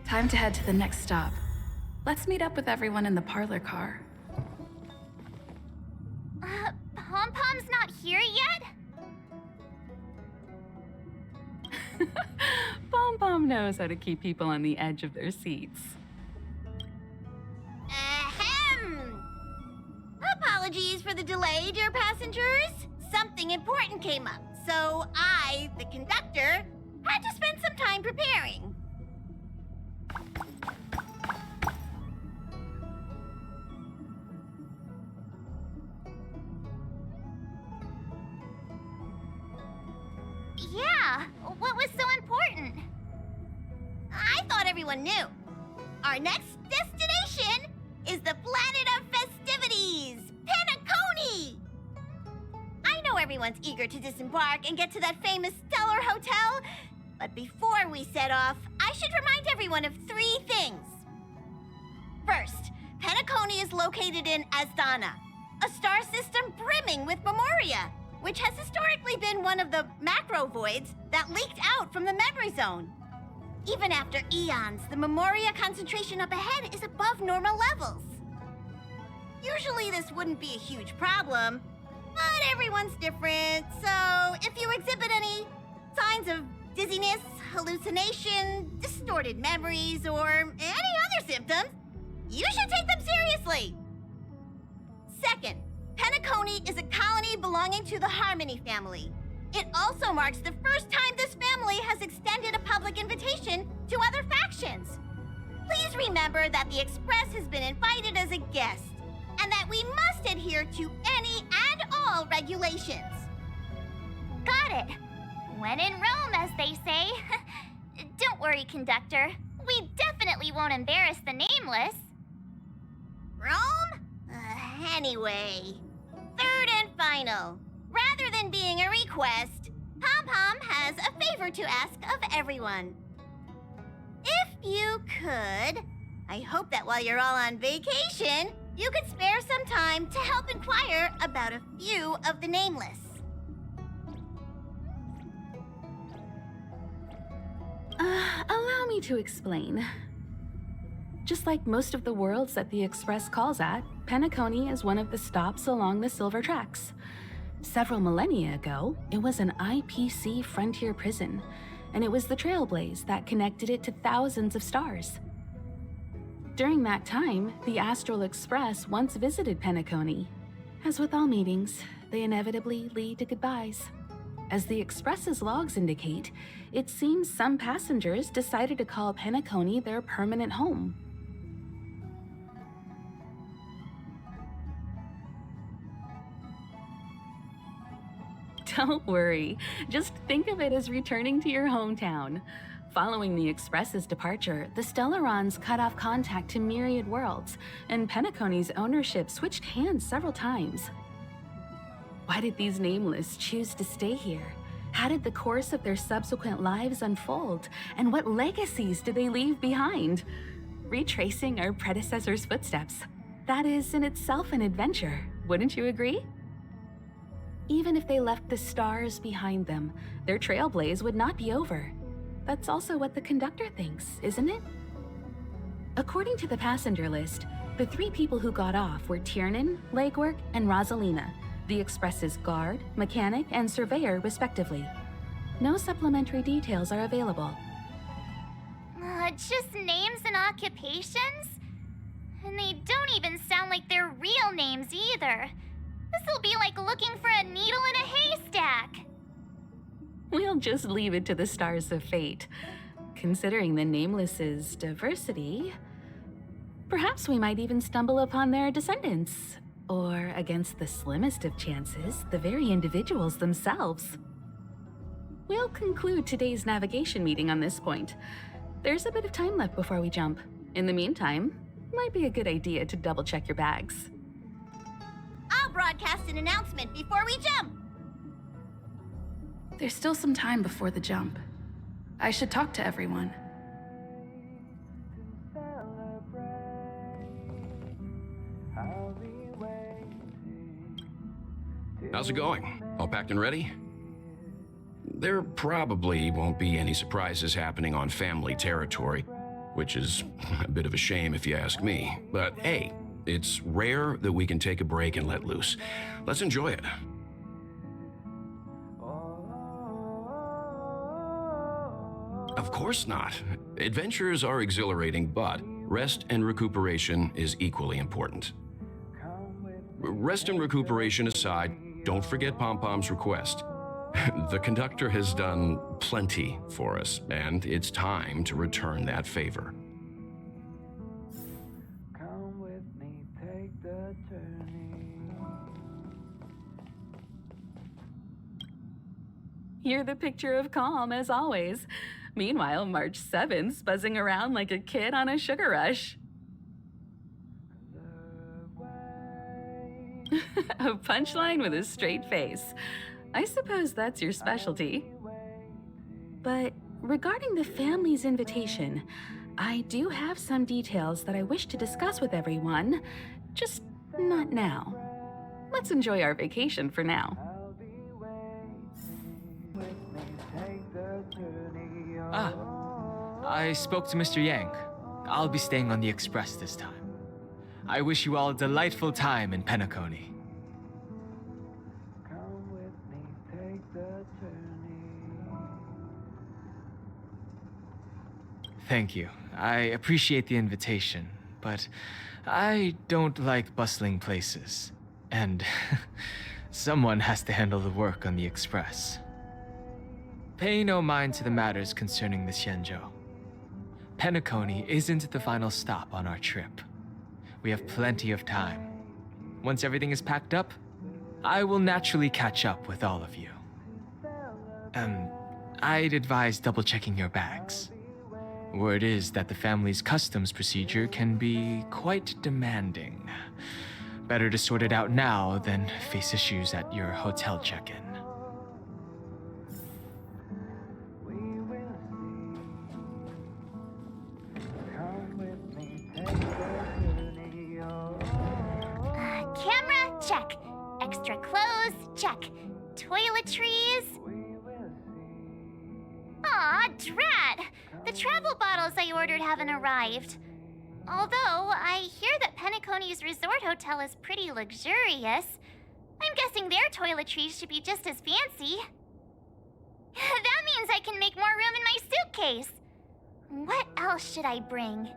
Time to head to the next stop. Let's meet up with everyone in the parlor car. Pom-Pom's not here yet? Pom-Pom knows how to keep people on the edge of their seats. Ahem! Apologies for the delay, dear passengers. Something important came up, so I, the conductor, had to spend some time preparing. Yeah, what was so important? I thought everyone knew. Our next destination is the planet of festivities, Penacony! I know everyone's eager to disembark and get to that famous Stellar Hotel, but before we set off, I should remind everyone of 3 things. First, Penacony is located in Asdana, a star system brimming with memoria, which has historically been one of the macro voids that leaked out from the memory zone. Even after eons, the memoria concentration up ahead is above normal levels. Usually this wouldn't be a huge problem, but everyone's different, so if you exhibit any signs of dizziness, hallucination, distorted memories, or any other symptoms, you should take them seriously. Second, Penacony is a colony belonging to the Harmony family. It also marks the first time this family has extended a public invitation to other factions. Please remember that the Express has been invited as a guest, and that we must adhere to any and all regulations. Got it. When in Rome, as they say. Don't worry, conductor. We definitely won't embarrass the nameless. Rome? Anyway, third and final. Rather than being a request, Pom-Pom has a favor to ask of everyone. If you could, I hope that while you're all on vacation, you could spare some time to help inquire about a few of the nameless. Allow me to explain. Just like most of the worlds that the Express calls at, Penacony is one of the stops along the Silver Tracks. Several millennia ago, it was an IPC frontier prison, and it was the Trailblaze that connected it to thousands of stars. During that time, the Astral Express once visited Penacony. As with all meetings, they inevitably lead to goodbyes. As the Express's logs indicate, it seems some passengers decided to call Penacony their permanent home. Don't worry, just think of it as returning to your hometown. Following the Express's departure, the Stellarons cut off contact to myriad worlds, and Penacony's ownership switched hands several times. Why did these nameless choose to stay here? How did the course of their subsequent lives unfold? And what legacies did they leave behind? Retracing our predecessors' footsteps. That is in itself an adventure, wouldn't you agree? Even if they left the stars behind them, their trailblaze would not be over. That's also what the conductor thinks, isn't it? According to the passenger list, the 3 people who got off were Tiernan, Legwork, and Rosalina, the Express's guard, mechanic, and surveyor respectively. No supplementary details are available. Just names and occupations? And they don't even sound like their real names either. This'll be like looking for a needle in a haystack. We'll just leave it to the stars of fate. Considering the Nameless's diversity, perhaps we might even stumble upon their descendants. Or, against the slimmest of chances, the very individuals themselves. We'll conclude today's navigation meeting on this point. There's a bit of time left before we jump. In the meantime, might be a good idea to double-check your bags. I'll broadcast an announcement before we jump. There's still some time before the jump. I should talk to everyone. How's it going? All packed and ready? There probably won't be any surprises happening on family territory. which is a bit of a shame if you ask me. But hey, it's rare that we can take a break and let loose. Let's enjoy it. Of course not. Adventures are exhilarating, but rest and recuperation is equally important. Rest and recuperation aside, don't forget Pom Pom's request. The conductor has done plenty for us, and it's time to return that favor. Come with me, take the journey. You're the picture of calm, as always. Meanwhile, March 7th's buzzing around like a kid on a sugar rush. A punchline with a straight face. I suppose that's your specialty. But regarding the family's invitation, I do have some details that I wish to discuss with everyone, just not now. Let's enjoy our vacation for now. I spoke to Mr. Yang. I'll be staying on the Express this time. I wish you all a delightful time in Penacony. Come with me, take the journey. Thank you. I appreciate the invitation, but I don't like bustling places. And someone has to handle the work on the Express. Pay no mind to the matters concerning the Xianzhou. Penacony isn't the final stop on our trip. We have plenty of time. Once everything is packed up, I will naturally catch up with all of you. I'd advise double-checking your bags. Word is that the family's customs procedure can be quite demanding. Better to sort it out now than face issues at your hotel check-in. Come with me, take the journey. Camera, check. Extra clothes, check. Toiletries. Aw, drat! The travel bottles I ordered haven't arrived. Although, I hear that Penacony's resort hotel is pretty luxurious. I'm guessing their toiletries should be just as fancy. That means I can make more room in my suitcase. What else should I bring?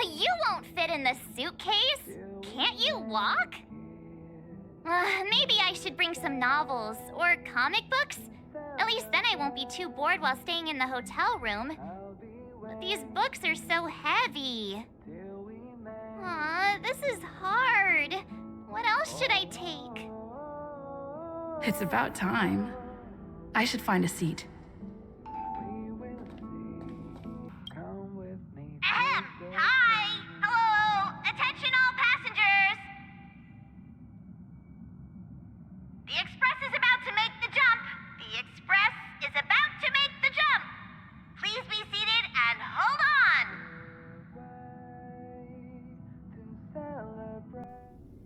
You won't fit in the suitcase. Can't you walk? Maybe I should bring some novels or comic books. At least then I won't be too bored while staying in the hotel room. But these books are so heavy. Aw, this is hard. What else should I take? It's about time. I should find a seat. Come with me. Ahem! Hi! Hello! Attention all passengers! The Express is about to make the jump! The Express is about to make the jump! Please be seated and hold on!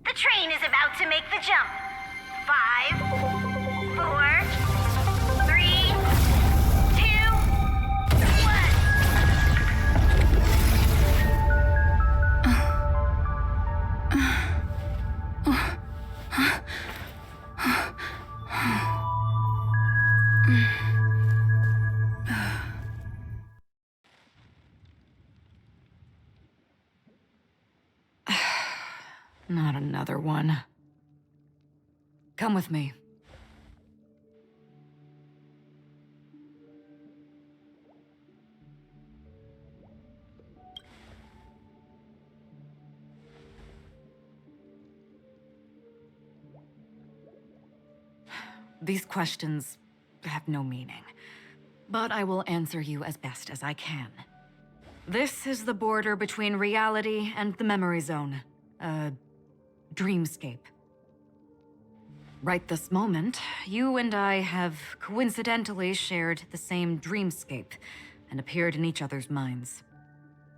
The train is about to make the jump. 5, 4, 3, 2, 1. Not another one. Come with me. These questions have no meaning, but I will answer you as best as I can. This is the border between reality and the memory zone, a dreamscape. Right this moment, you and I have coincidentally shared the same dreamscape and appeared in each other's minds.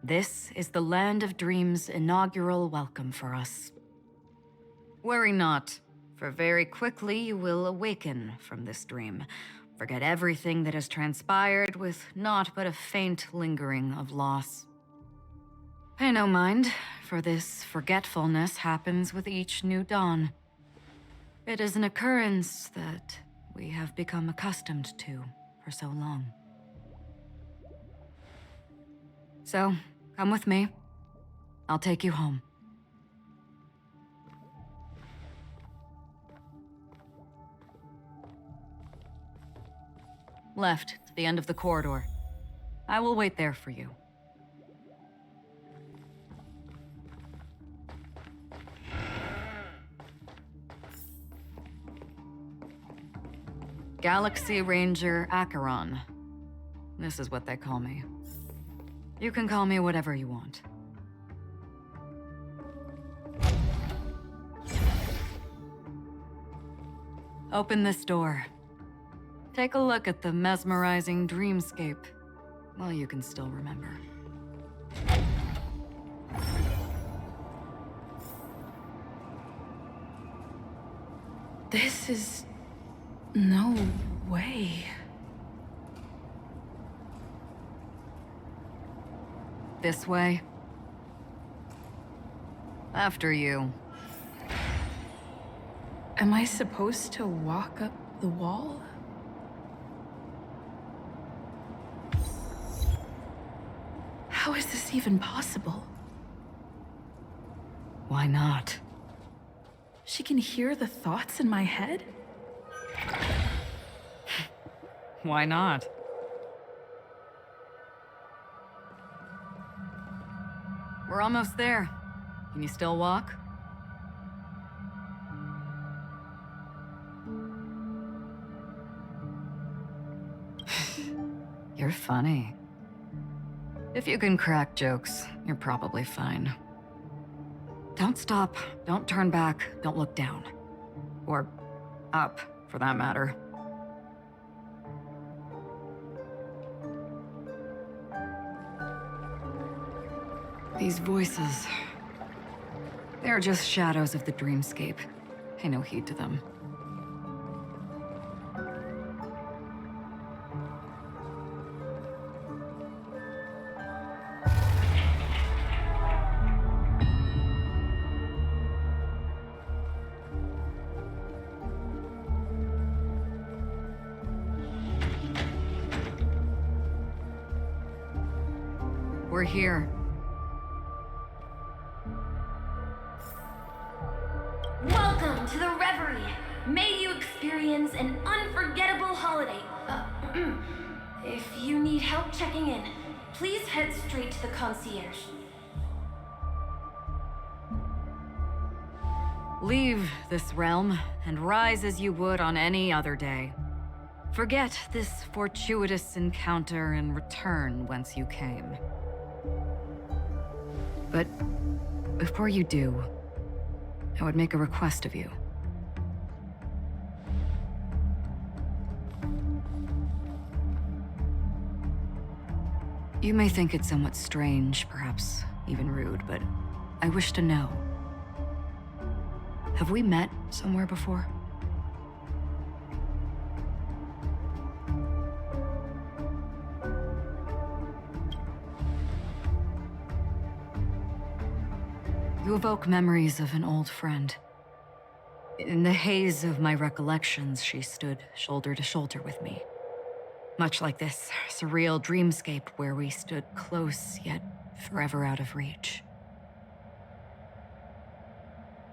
This is the Land of Dreams' inaugural welcome for us. Worry not. for very quickly you will awaken from this dream. Forget everything that has transpired with naught but a faint lingering of loss. Pay no mind, for this forgetfulness happens with each new dawn. It is an occurrence that we have become accustomed to for so long. So, come with me. I'll take you home. Left, to the end of the corridor. I will wait there for you. Galaxy Ranger Acheron. This is what they call me. You can call me whatever you want. Open this door. Take a look at the mesmerizing dreamscape while you can still remember. This is... no way. This way. After you. Am I supposed to walk up the wall? How is this even possible? Why not? She can hear the thoughts in my head? Why not? We're almost there. Can you still walk? You're funny. If you can crack jokes, you're probably fine. Don't stop, don't turn back, don't look down. Or up, for that matter. These voices... they're just shadows of the dreamscape. Pay no heed to them. We're here. Welcome to the Reverie. May you experience an unforgettable holiday. If you need help checking in, please head straight to the concierge. Leave this realm and rise as you would on any other day. Forget this fortuitous encounter and return whence you came. But before you do, I would make a request of you. You may think it somewhat strange, perhaps even rude, but I wish to know. Have we met somewhere before? You evoke memories of an old friend. In the haze of my recollections, she stood shoulder to shoulder with me. Much like this surreal dreamscape where we stood close, yet forever out of reach.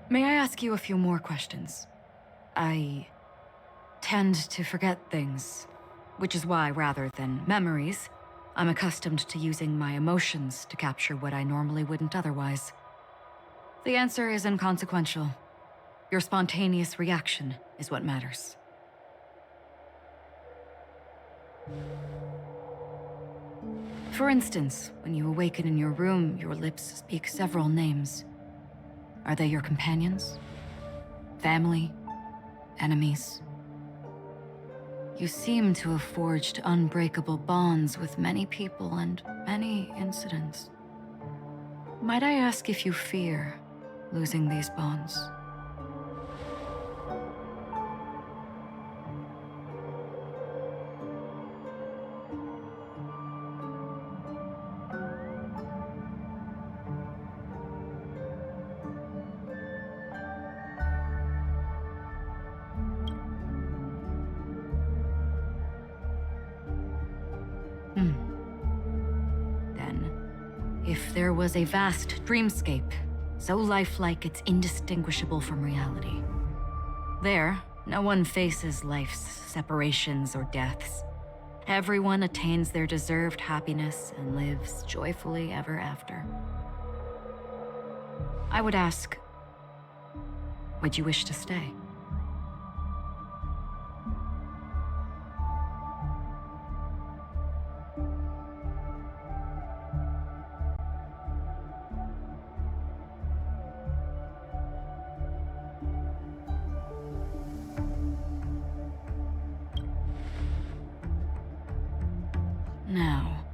May I ask you a few more questions? I tend to forget things, which is why, rather than memories, I'm accustomed to using my emotions to capture what I normally wouldn't otherwise. The answer is inconsequential. Your spontaneous reaction is what matters. For instance, when you awaken in your room, your lips speak several names. Are they your companions? Family? Enemies? You seem to have forged unbreakable bonds with many people and many incidents. Might I ask if you fear losing these bonds? Then, if there was a vast dreamscape, so lifelike it's indistinguishable from reality, there, no one faces life's separations or deaths. Everyone attains their deserved happiness and lives joyfully ever after. I would ask, would you wish to stay? Now,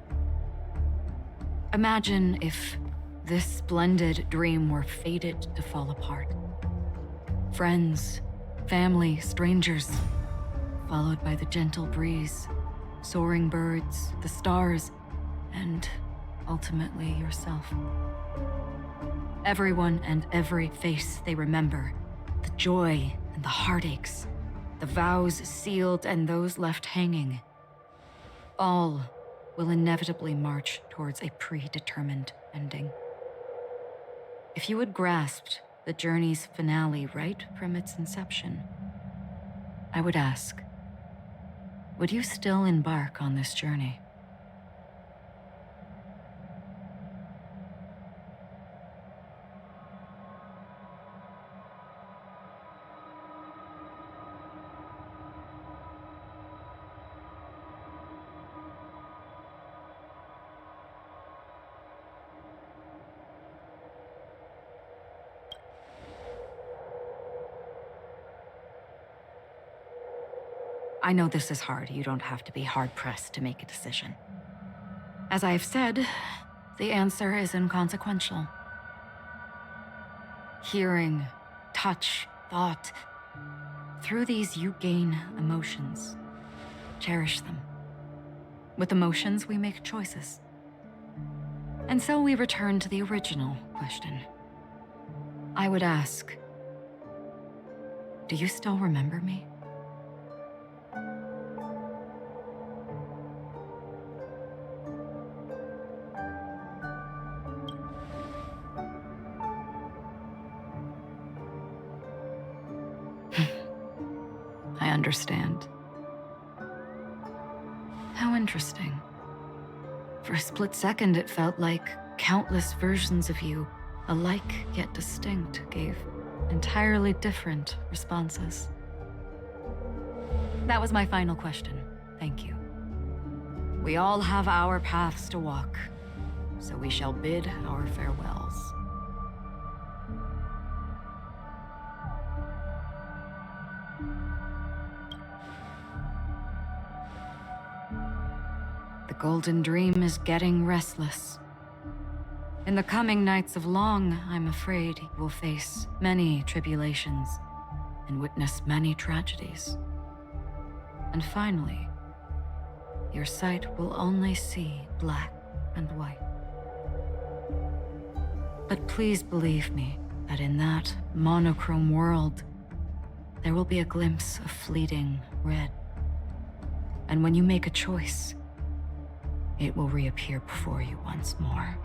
imagine if this splendid dream were fated to fall apart. Friends, family, strangers, followed by the gentle breeze, soaring birds, the stars, and ultimately yourself. Everyone and every face they remember, the joy and the heartaches, the vows sealed and those left hanging, all will inevitably march towards a predetermined ending. If you had grasped the journey's finale right from its inception, I would ask, would you still embark on this journey? I know this is hard. You don't have to be hard-pressed to make a decision. As I have said, the answer is inconsequential. Hearing, touch, thought, through these you gain emotions. Cherish them. With emotions, we make choices. And so we return to the original question. I would ask, do you still remember me? I understand. How interesting. For a split second, it felt like countless versions of you, alike yet distinct, gave entirely different responses. That was my final question. Thank you. We all have our paths to walk, so we shall bid our farewells. The Golden Dream is getting restless. In the coming nights of Long, I'm afraid you will face many tribulations and witness many tragedies. And finally, your sight will only see black and white. But please believe me that in that monochrome world, there will be a glimpse of fleeting red. And when you make a choice, it will reappear before you once more.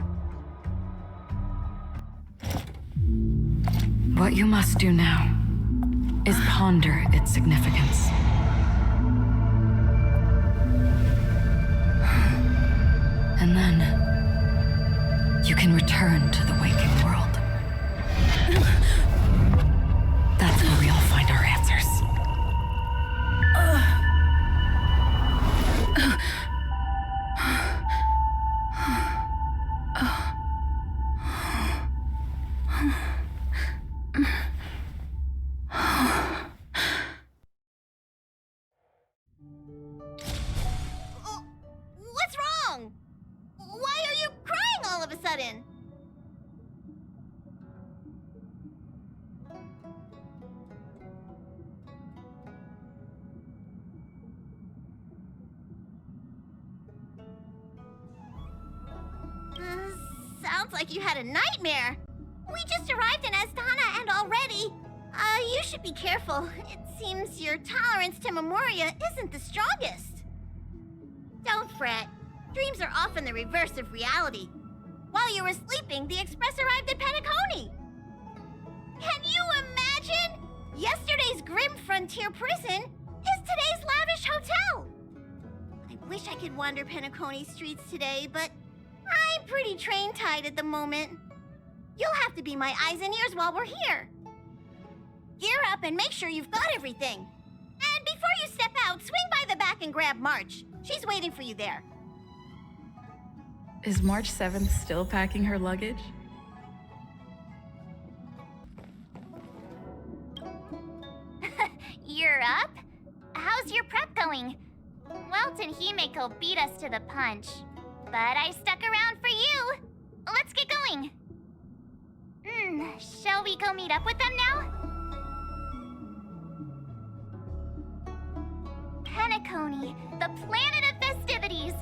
What you must do now is ponder its significance. And then you can return to the waking world. That's where we all find our answers. What's wrong? Why are you crying all of a sudden? Sounds like you had a nightmare. We just arrived in Astana and already... you should be careful. It seems your tolerance to Memoria isn't the strongest. Don't fret. Dreams are often the reverse of reality. While you were sleeping, the express arrived at Penacony. Can you imagine? Yesterday's grim frontier prison is today's lavish hotel. I wish I could wander Penacony streets today, but I'm pretty train-tied at the moment. You'll have to be my eyes and ears while we're here. Gear up and make sure you've got everything. And before you step out, swing by the back and grab March. She's waiting for you there. Is March 7th still packing her luggage? You're up? How's your prep going? Welt and Himeko beat us to the punch, but I stuck around for you. Let's get going. Shall we go meet up with them now? Penacony, the planet of festivities.